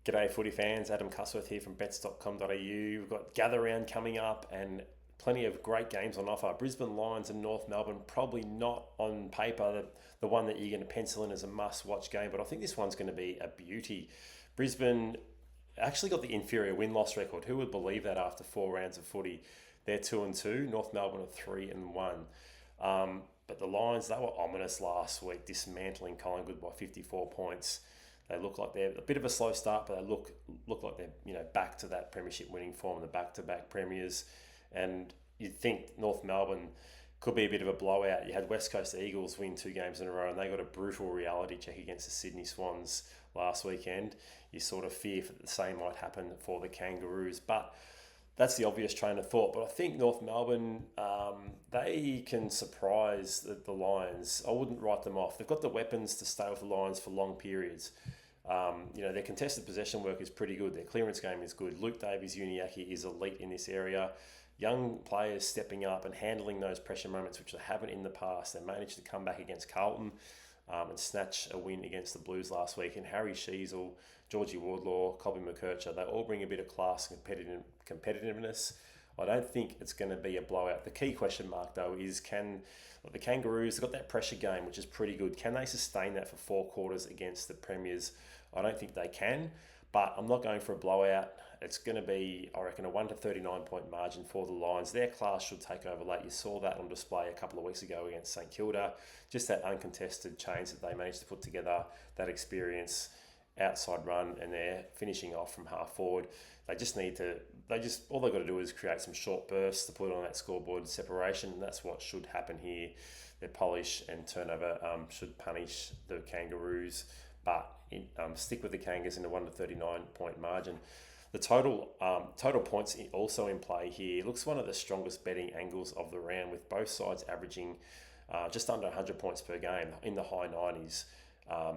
G'day footy fans, Adam Cusworth here from bets.com.au. We've got Gather Round coming up and plenty of great games on offer. Brisbane Lions and North Melbourne, probably not on paper the one that you're going to pencil in as a must-watch game, but I think this one's going to be a beauty. Brisbane actually got the inferior win-loss record. Who would believe that after 4 rounds of footy? They're 2-2, North Melbourne are 3-1. But the Lions, they were ominous last week, dismantling Collingwood by 54 points. They look like they're a bit of a slow start, but they look like they're back to that premiership winning form, the back-to-back premiers. And you'd think North Melbourne could be a bit of a blowout. You had West Coast Eagles win 2 games in a row, and they got a brutal reality check against the Sydney Swans last weekend. You sort of fear that the same might happen for the Kangaroos, but that's the obvious train of thought. But I think North Melbourne, they can surprise the Lions. I wouldn't write them off. They've got the weapons to stay with the Lions for long periods. Their contested possession work is pretty good. Their clearance game is good. Luke Davies-Uniacke is elite in this area. Young players stepping up and handling those pressure moments, which they haven't in the past. They managed to come back against Carlton and snatch a win against the Blues last week. And Harry Sheasel, Georgie Wardlaw, Colby McKercher, they all bring a bit of class and competitiveness. I don't think it's going to be a blowout. The key question mark, though, is the Kangaroos, they've got that pressure game, which is pretty good. Can they sustain that for 4 quarters against the Premiers? I don't think they can, but I'm not going for a blowout. It's going to be, I reckon, a 1 to 39 point margin for the Lions. Their class should take over late. You saw that on display a couple of weeks ago against St Kilda. Just that uncontested change that they managed to put together, that experience, outside run, and they're finishing off from half forward. All they've got to do is create some short bursts to put on that scoreboard separation, and that's what should happen here. Their polish and turnover should punish the Kangaroos, but stick with the Kangas in a 1 to 39 point margin. The total points also in play here. It looks one of the strongest betting angles of the round, with both sides averaging just under 100 points per game, in the high 90s.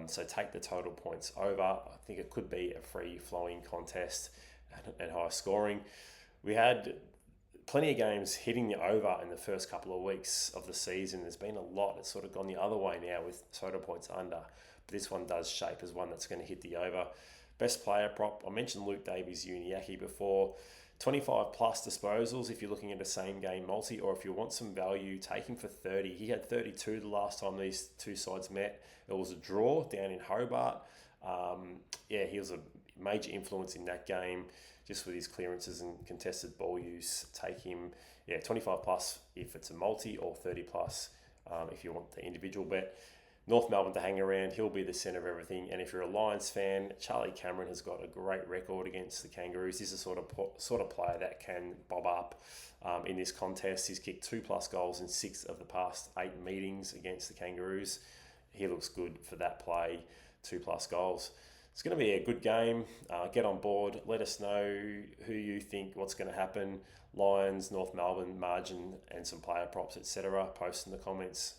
So take the total points over. I think it could be a free-flowing contest and high scoring. We had plenty of games hitting the over in the first couple of weeks of the season. There's been a lot that's sort of gone the other way now with total points under. But this one does shape as one that's going to hit the over. Best player prop, I mentioned Luke Davies-Uniacke before. 25 plus disposals if you're looking at a same game multi, or if you want some value, take him for 30. He had 32 the last time these two sides met. It was a draw down in Hobart. He was a major influence in that game, just with his clearances and contested ball use. Take him, 25 plus if it's a multi, or 30 plus if you want the individual bet. North Melbourne to hang around, he'll be the centre of everything. And if you're a Lions fan, Charlie Cameron has got a great record against the Kangaroos. He's the sort of player that can bob up in this contest. He's kicked 2+ goals in 6 of the past 8 meetings against the Kangaroos. He looks good for that play, 2+ goals. It's going to be a good game. Get on board. Let us know who you think, what's going to happen. Lions, North Melbourne, margin, and some player props, etc. Post in the comments.